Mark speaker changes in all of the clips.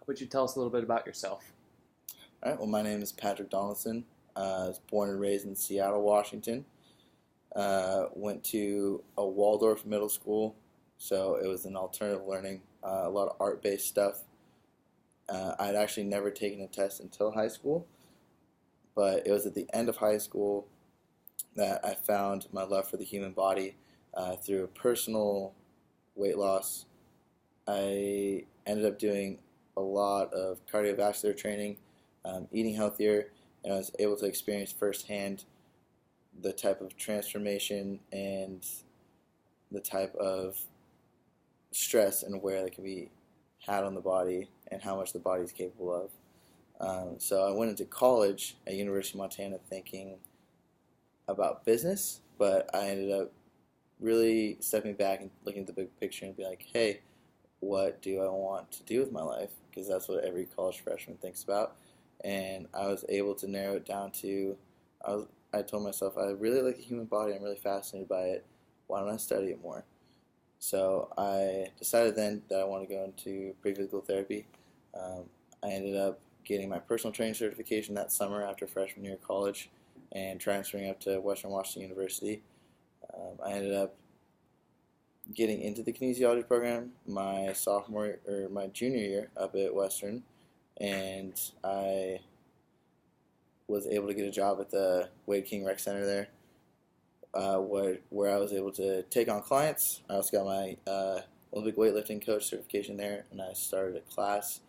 Speaker 1: How about you tell us a little bit about yourself?
Speaker 2: All right. Well, my name is Patrick Donaldson. I was born and raised in Seattle, Washington. Went to a Waldorf middle school, so it was an alternative learning, a lot of art-based stuff. I'd actually never taken a test until high school, but it was at the end of high school that I found my love for the human body through personal weight loss. I ended up doing a lot of cardiovascular training, eating healthier, and I was able to experience firsthand the type of transformation and the type of stress and wear that can be had on the body and how much the body is capable of. So I went into college at University of Montana thinking about business, but I ended up really stepping back and looking at the big picture and be like, hey, what do I want to do with my life? Because that's what every college freshman thinks about. And I was able to narrow it down to, I told myself, I really like the human body. I'm really fascinated by it. Why don't I study it more? So I decided then that I want to go into pre-physical therapy. I ended up getting my personal training certification that summer after freshman year of college and transferring up to Western Washington University. I ended up getting into the kinesiology program my sophomore or my junior year up at Western, and I was able to get a job at the Wade King Rec Center there, where I was able to take on clients. I also got my Olympic weightlifting coach certification there, and I started a class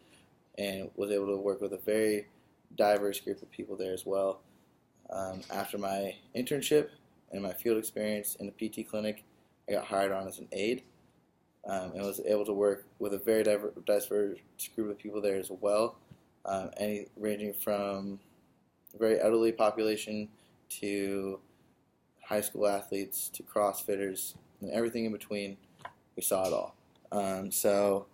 Speaker 2: and was able to work with a very diverse group of people there as well. After my internship and my field experience in the PT clinic, I got hired on as an aide, and was able to work with a very diverse group of people there as well, ranging from a very elderly population to high school athletes to CrossFitters and everything in between. We saw it all. So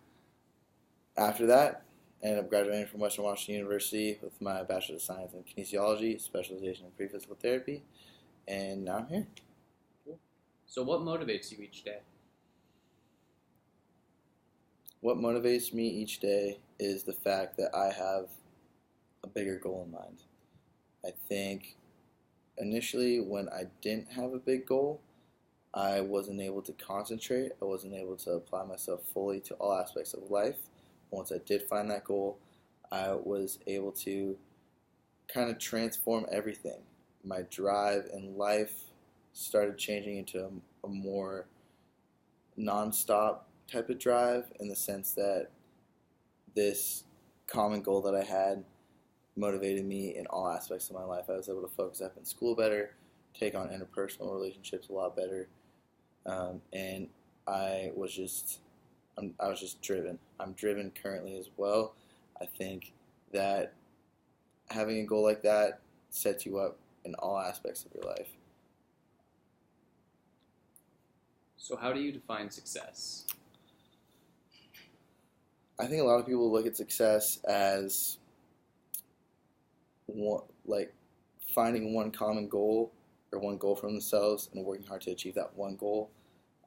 Speaker 2: after that, I ended up graduating from Western Washington University with my Bachelor of Science in Kinesiology, specialization in pre-physical therapy, and now I'm here.
Speaker 1: Cool. So what motivates you each day?
Speaker 2: What motivates me each day is the fact that I have a bigger goal in mind. I think initially when I didn't have a big goal, I wasn't able to concentrate. I wasn't able to apply myself fully to all aspects of life. Once I did find that goal, I was able to kind of transform everything. My drive in life started changing into a more nonstop type of drive, in the sense that this common goal that I had motivated me in all aspects of my life. I was able to focus up in school better, take on interpersonal relationships a lot better, and I was just driven. I'm driven currently as well. I think that having a goal like that sets you up in all aspects of your life.
Speaker 1: So how do you define success?
Speaker 2: I think a lot of people look at success as like finding one common goal or one goal for themselves and working hard to achieve that one goal.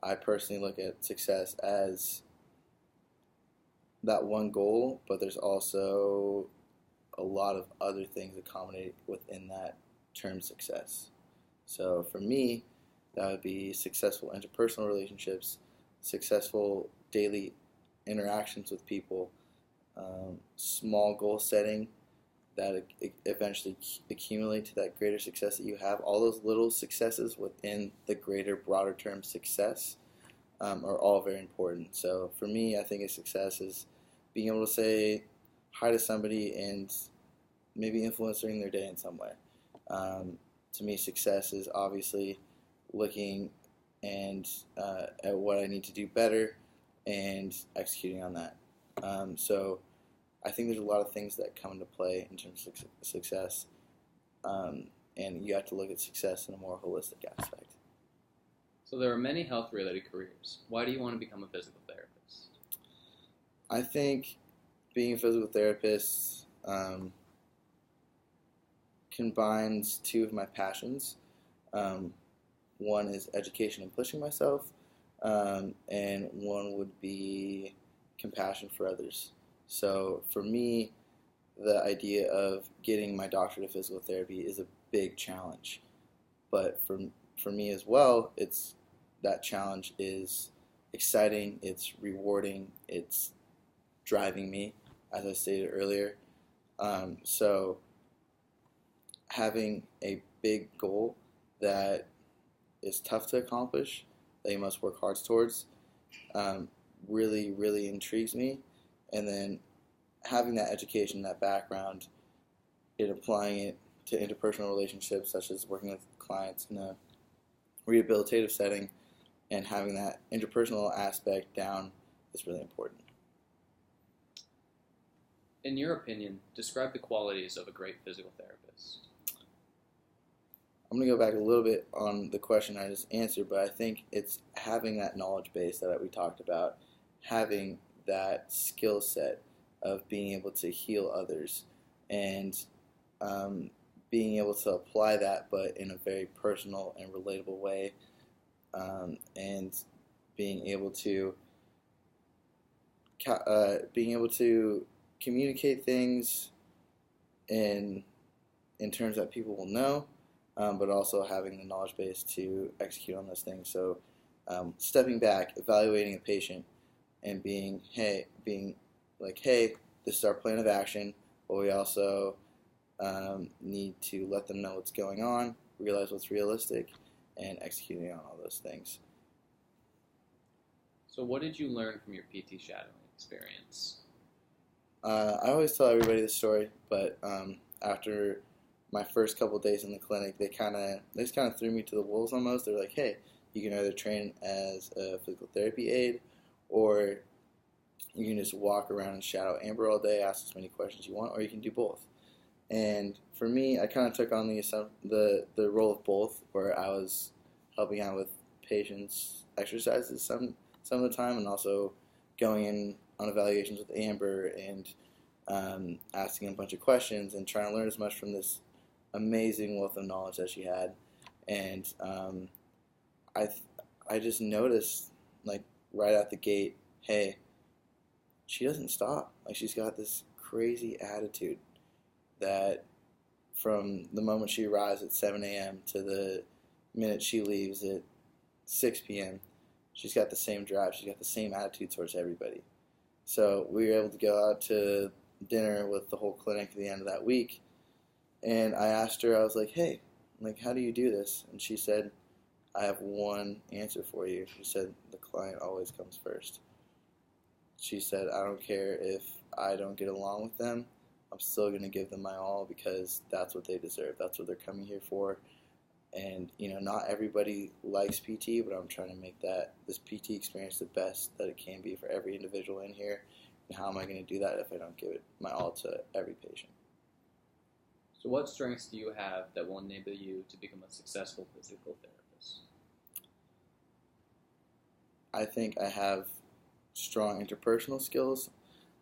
Speaker 2: I personally look at success as that one goal, but there's also a lot of other things accommodated within that term success. So for me, that would be successful interpersonal relationships, successful daily interactions with people, small goal setting that eventually accumulate to that greater success that you have. All those little successes within the greater, broader term success are all very important. So for me, I think a success is being able to say hi to somebody and maybe influencing their day in some way. To me, success is obviously looking and at what I need to do better and executing on that. So I think there's a lot of things that come into play in terms of success, and you have to look at success in a more holistic aspect.
Speaker 1: So there are many health-related careers. Why do you want to become a physical therapist?
Speaker 2: I think being a physical therapist combines two of my passions. One is education and pushing myself, and one would be compassion for others. So for me, the idea of getting my doctorate of physical therapy is a big challenge. But for me as well, it's that challenge is exciting, it's rewarding, it's driving me, as I stated earlier. So having a big goal that is tough to accomplish, that you must work hard towards, really, really intrigues me. And then having that education, that background, and applying it to interpersonal relationships, such as working with clients in a rehabilitative setting, and having that interpersonal aspect down is really important.
Speaker 1: In your opinion, describe the qualities of a great physical therapist.
Speaker 2: I'm going to go back a little bit on the question I just answered, but I think it's having that knowledge base that we talked about, having that skill set of being able to heal others, and being able to apply that, but in a very personal and relatable way, and being able to communicate things in terms that people will know, but also having the knowledge base to execute on those things. So stepping back, evaluating a patient, and being like, hey, this is our plan of action, but we also need to let them know what's going on, realize what's realistic, and executing on all those things.
Speaker 1: So what did you learn from your PT shadowing experience?
Speaker 2: I always tell everybody this story, but after my first couple of days in the clinic, they just kind of threw me to the wolves almost. They're like, hey, you can either train as a physical therapy aide, or you can just walk around and shadow Amber all day, ask as many questions you want, or you can do both. And for me, I kind of took on the role of both, where I was helping out with patients' exercises some of the time, and also going in on evaluations with Amber and asking a bunch of questions and trying to learn as much from this amazing wealth of knowledge that she had. And I just noticed, like, right out the gate, hey, she doesn't stop. Like, she's got this crazy attitude that from the moment she arrives at 7 a.m. to the minute she leaves at 6 p.m., she's got the same drive. She's got the same attitude towards everybody. So we were able to go out to dinner with the whole clinic at the end of that week, and I asked her, I was like, hey, like, how do you do this? And she said, I have one answer for you. She said, the client always comes first. She said, I don't care if I don't get along with them, I'm still going to give them my all, because that's what they deserve. That's what they're coming here for. And, not everybody likes PT, but I'm trying to make this PT experience the best that it can be for every individual in here. And how am I going to do that if I don't give it my all to every patient?
Speaker 1: So what strengths do you have that will enable you to become a successful physical therapist?
Speaker 2: I think I have strong interpersonal skills.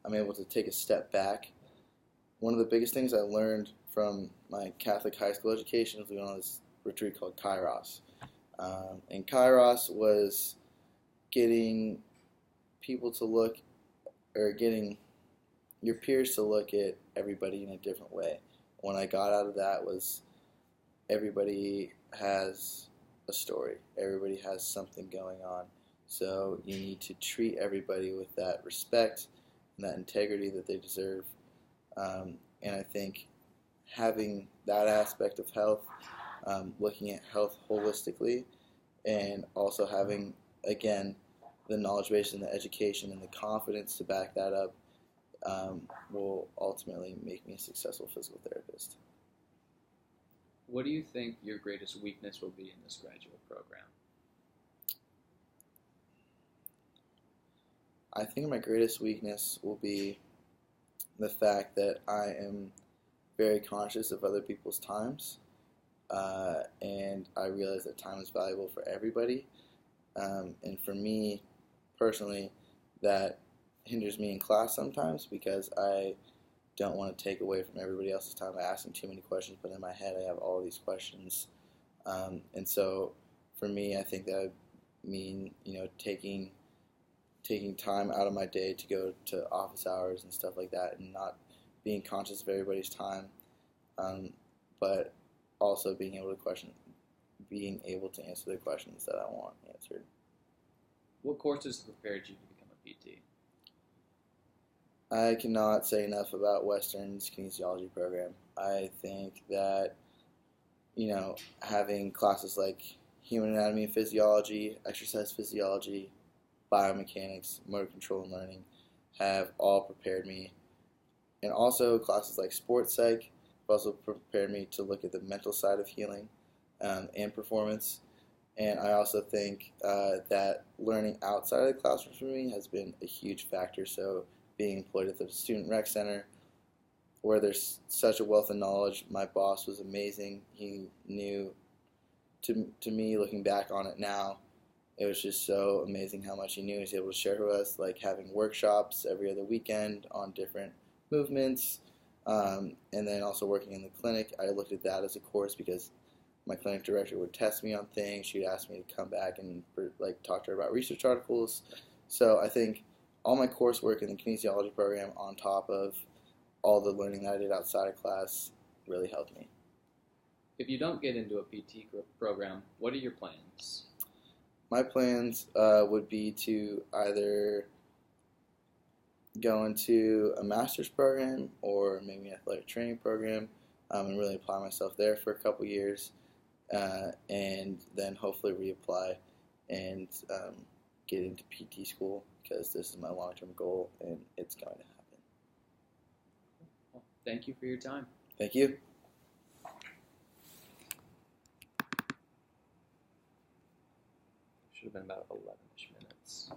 Speaker 2: I'm able to take a step back. One of the biggest things I learned from my Catholic high school education was we went on this retreat called Kairos. And Kairos was getting people to look, or getting your peers to look at everybody in a different way. What I got out of that was everybody has a story. Everybody has something going on. So you need to treat everybody with that respect and that integrity that they deserve. And I think having that aspect of health, looking at health holistically, and also having, again, the knowledge base and the education and the confidence to back that up, will ultimately make me a successful physical therapist.
Speaker 1: What do you think your greatest weakness will be in this graduate program?
Speaker 2: I think my greatest weakness will be the fact that I am very conscious of other people's times, and I realize that time is valuable for everybody, and for me personally, that hinders me in class sometimes, because I don't want to take away from everybody else's time by asking too many questions, but in my head I have all these questions, and so for me, I think that would mean taking taking time out of my day to go to office hours and stuff like that, and not being conscious of everybody's time, but also being able to answer the questions that I want answered.
Speaker 1: What courses prepared you to become a PT?
Speaker 2: I cannot say enough about Western's kinesiology program. I think that, having classes like human anatomy and physiology, exercise physiology, biomechanics, motor control and learning have all prepared me. And also classes like sports psych have also prepared me to look at the mental side of healing and performance. And I also think that learning outside of the classroom for me has been a huge factor. So being employed at the Student Rec Center, where there's such a wealth of knowledge. My boss was amazing. He knew, to me, looking back on it now, it was just so amazing how much he knew. He was able to share with us, like having workshops every other weekend on different movements, and then also working in the clinic. I looked at that as a course because my clinic director would test me on things. She'd ask me to come back and talk to her about research articles. So I think all my coursework in the kinesiology program, on top of all the learning that I did outside of class, really helped me.
Speaker 1: If you don't get into a PT program, what are your plans?
Speaker 2: My plans would be to either go into a master's program or maybe an athletic training program, and really apply myself there for a couple years, and then hopefully reapply and get into PT school, because this is my long-term goal and it's going to happen.
Speaker 1: Well, thank you for your time.
Speaker 2: Thank you.
Speaker 1: Should have been about 11-ish minutes.